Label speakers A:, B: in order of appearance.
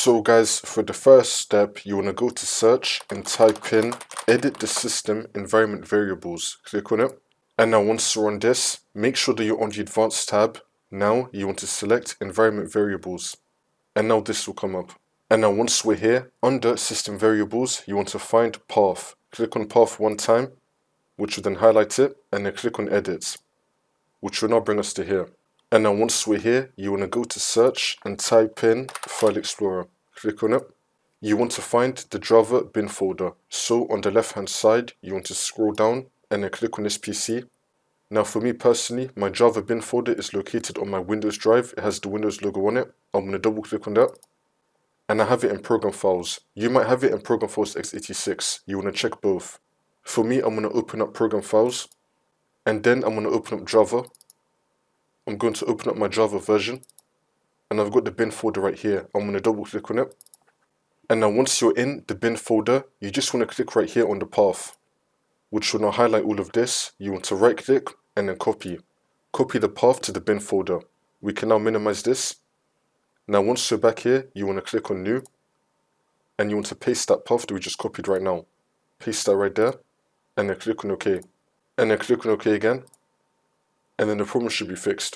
A: So guys, for the first step, you want to go to search and type in edit the system environment variables. Click on it. And now once you're on this, make sure that you're on the advanced tab. Now you want to select environment variables. And now this will come up. And now once we're here, under system variables, you want to find path. Click on path one time, which will then highlight it, and then click on edit, which will now bring us to here. And now once we're here, you want to go to search and type in File Explorer. Click on it. You want to find the Java bin folder. So on the left hand side, you want to scroll down and then click on this PC. Now for me personally, my Java bin folder is located on my Windows drive. It has the Windows logo on it. I'm going to double click on that. And I have it in program files. You might have it in program files x86. You want to check both. For me, I'm going to open up program files. And then I'm going to open up Java. I'm going to open up my Java version. And I've got the bin folder right here. I'm going to double click on it. And now once you're in the bin folder, you just want to click right here on the path, which will now highlight all of this. You want to right click and then copy. Copy the path to the bin folder. We can now minimize this. Now once you're back here, you want to click on new. And you want to paste that path that we just copied right now. Paste that right there. And then click on OK. And then click on OK again. And then the problem should be fixed.